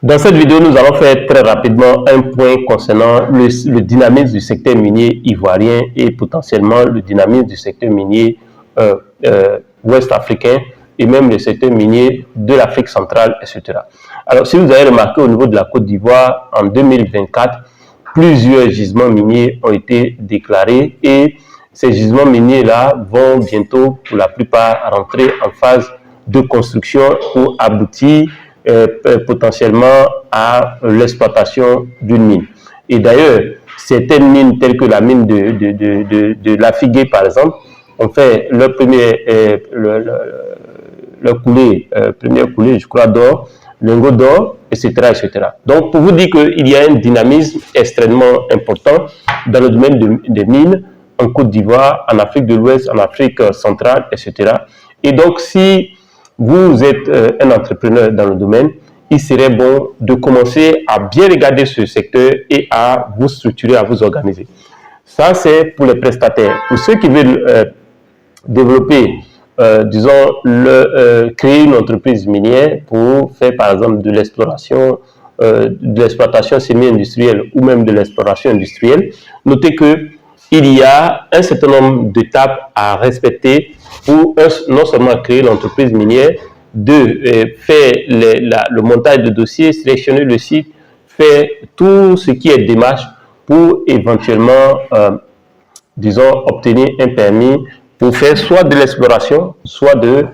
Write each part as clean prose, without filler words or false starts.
Dans cette vidéo, nous allons faire très rapidement un point concernant le dynamisme du secteur minier ivoirien et potentiellement le dynamisme du secteur minier ouest africain et même le secteur minier de l'Afrique centrale, etc. Alors, si vous avez remarqué au niveau de la Côte d'Ivoire, en 2024, plusieurs gisements miniers ont été déclarés et ces gisements miniers-là vont bientôt, pour la plupart, rentrer en phase de construction pour aboutir potentiellement à l'exploitation d'une mine. Et d'ailleurs, certaines mines telles que la mine de Lafigué, par exemple, ont fait leur première coulée, je crois, d'or, lingot d'or, etc., etc. Donc, pour vous dire qu'il y a un dynamisme extrêmement important dans le domaine des mines en Côte d'Ivoire, en Afrique de l'Ouest, en Afrique centrale, etc. Et donc, si vous êtes un entrepreneur dans le domaine, il serait bon de commencer à bien regarder ce secteur et à vous structurer, à vous organiser. Ça, c'est pour les prestataires. Pour ceux qui veulent développer, créer une entreprise minière pour faire, par exemple, de l'exploration, de l'exploitation semi-industrielle ou même de l'exploration industrielle, notez qu'il y a un certain nombre d'étapes à respecter pour non seulement créer l'entreprise minière, faire le montage de dossiers, sélectionner le site, faire tout ce qui est démarche pour éventuellement, obtenir un permis pour faire soit de l'exploration, soit de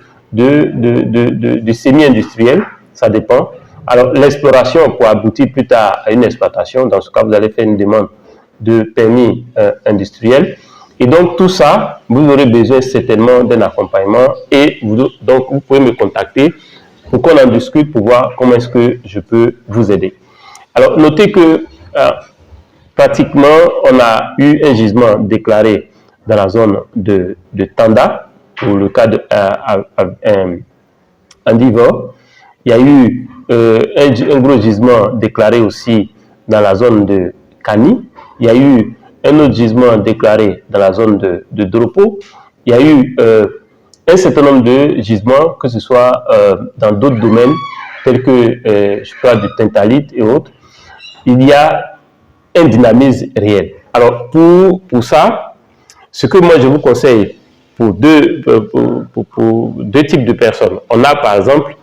semi-industriel, ça dépend. Alors, l'exploration pour aboutir plus tard à une exploitation, dans ce cas, vous allez faire une demande de permis industriel. Et donc, tout ça, vous aurez besoin certainement d'un accompagnement et donc, vous pouvez me contacter pour qu'on en discute, pour voir comment est-ce que je peux vous aider. Alors, notez que pratiquement, on a eu un gisement déclaré dans la zone de Tanda, pour le cas d'Andivor. Il y a eu un gros gisement déclaré aussi dans la zone de Kani. Il y a eu un autre gisement déclaré dans la zone de Dropo. Il y a eu un certain nombre de gisements, que ce soit dans d'autres domaines, tels que, je crois, du tintalite et autres. Il y a un dynamisme réel. Alors, pour ça, ce que moi je vous conseille pour deux types de personnes, on a par exemple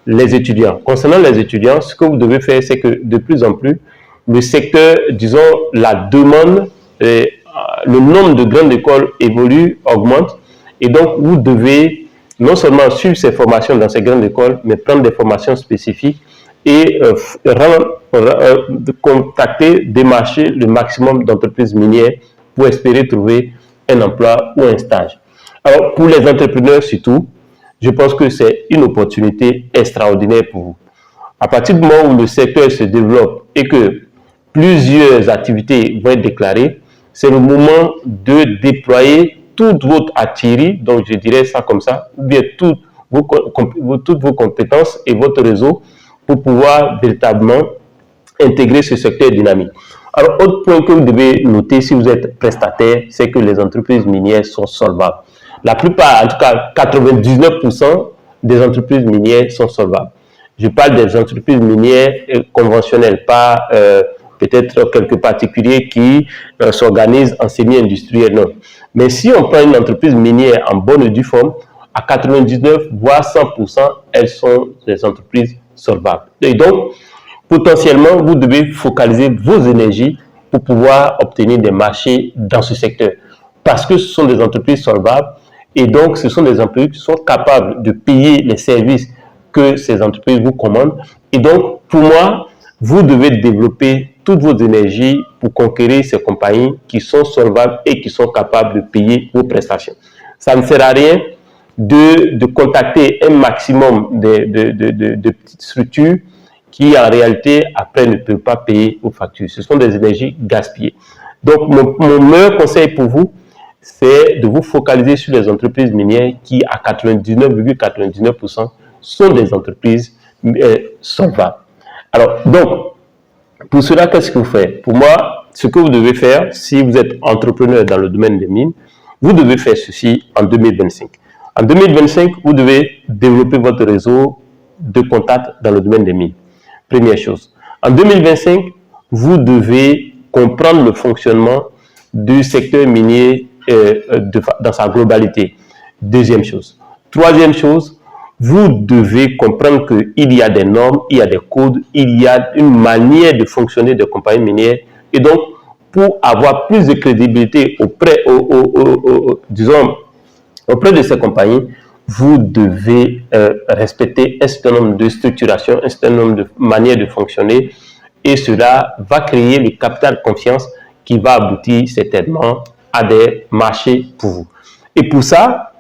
les étudiants. Concernant les étudiants, ce que vous devez faire, c'est que de plus en plus, le secteur, disons, la demande, le nombre de grandes écoles évolue, augmente, et donc vous devez non seulement suivre ces formations dans ces grandes écoles, mais prendre des formations spécifiques et contacter, démarcher le maximum d'entreprises minières pour espérer trouver un emploi ou un stage. Alors, pour les entrepreneurs surtout, je pense que c'est une opportunité extraordinaire pour vous. À partir du moment où le secteur se développe et que plusieurs activités vont être déclarées, c'est le moment de déployer toute votre artillerie, donc je dirais ça comme ça, ou bien toutes vos compétences et votre réseau pour pouvoir véritablement intégrer ce secteur dynamique. Alors, autre point que vous devez noter si vous êtes prestataire, c'est que les entreprises minières sont solvables. La plupart, en tout cas 99% des entreprises minières sont solvables. Je parle des entreprises minières conventionnelles, pas peut-être quelques particuliers qui s'organisent en semi-industriel, non. Mais si on prend une entreprise minière en bonne et due forme, à 99 voire 100%, elles sont des entreprises solvables. Et donc, potentiellement, vous devez focaliser vos énergies pour pouvoir obtenir des marchés dans ce secteur. Parce que ce sont des entreprises solvables et donc ce sont des entreprises qui sont capables de payer les services que ces entreprises vous commandent. Et donc, pour moi, vous devez développer toutes vos énergies pour conquérir ces compagnies qui sont solvables et qui sont capables de payer vos prestations. Ça ne sert à rien de contacter un maximum de petites structures qui, en réalité, après, ne peuvent pas payer vos factures. Ce sont des énergies gaspillées. Donc, mon meilleur conseil pour vous, c'est de vous focaliser sur les entreprises minières qui, à 99,99%, sont des entreprises solvables. Alors, donc, pour cela, qu'est-ce que vous faites? Pour moi, ce que vous devez faire, si vous êtes entrepreneur dans le domaine des mines, vous devez faire ceci en 2025. En 2025, vous devez développer votre réseau de contacts dans le domaine des mines. Première chose. En 2025, vous devez comprendre le fonctionnement du secteur minier dans sa globalité. Deuxième chose. Troisième chose, vous devez comprendre qu'il y a des normes, il y a des codes, il y a une manière de fonctionner des compagnies minières. Et donc, pour avoir plus de crédibilité auprès de ces compagnies, vous devez respecter un certain nombre de structurations, un certain nombre de manières de fonctionner. Et cela va créer le capital de confiance qui va aboutir certainement à des marchés pour vous. Et pour ça,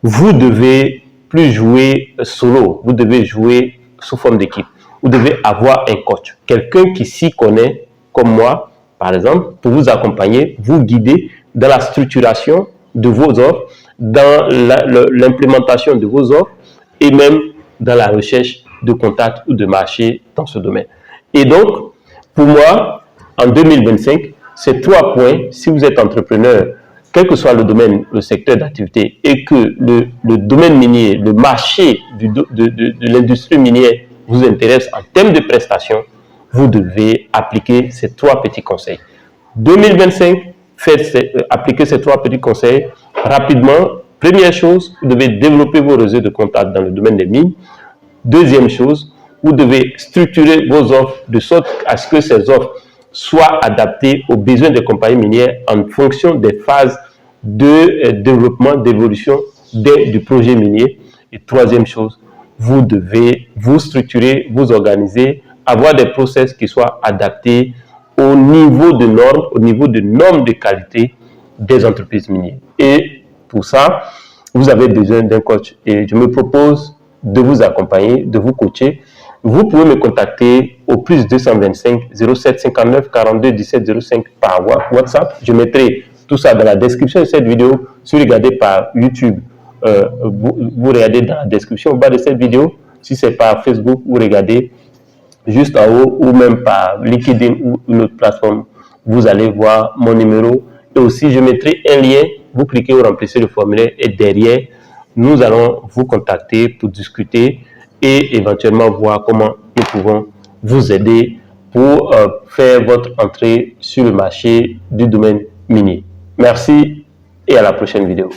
vous devez plus jouer solo, vous devez jouer sous forme d'équipe. Vous devez avoir un coach, quelqu'un qui s'y connaît, comme moi, par exemple, pour vous accompagner, vous guider dans la structuration de vos offres, dans l'implémentation de vos offres et même dans la recherche de contacts ou de marchés dans ce domaine. Et donc, pour moi, en 2025, ces 3 points, si vous êtes entrepreneur, quel que soit le domaine, le secteur d'activité, et que le domaine minier, le marché de l'industrie minière vous intéresse en termes de prestations, vous devez appliquer ces 3 petits conseils. 2025, appliquez ces 3 petits conseils rapidement. Première chose, vous devez développer vos réseaux de contacts dans le domaine des mines. Deuxième chose, vous devez structurer vos offres de sorte à ce que ces offres soient adaptées aux besoins des compagnies minières en fonction des phases de développement, d'évolution du projet minier. Et troisième chose, vous devez vous structurer, vous organiser, avoir des process qui soient adaptés au niveau de normes de qualité des entreprises minières. Et pour ça, vous avez besoin d'un coach. Et je me propose de vous accompagner, de vous coacher. Vous pouvez me contacter au plus 225 07 59 42 17 05 par WhatsApp. Je mettrai tout ça dans la description de cette vidéo. Si vous regardez par YouTube, vous regardez dans la description au bas de cette vidéo. Si c'est par Facebook, vous regardez juste en haut ou même par LinkedIn ou une autre plateforme. Vous allez voir mon numéro. Et aussi, je mettrai un lien. Vous cliquez, vous remplissez le formulaire et derrière, nous allons vous contacter pour discuter et éventuellement voir comment nous pouvons vous aider pour faire votre entrée sur le marché du domaine minier. Merci et à la prochaine vidéo.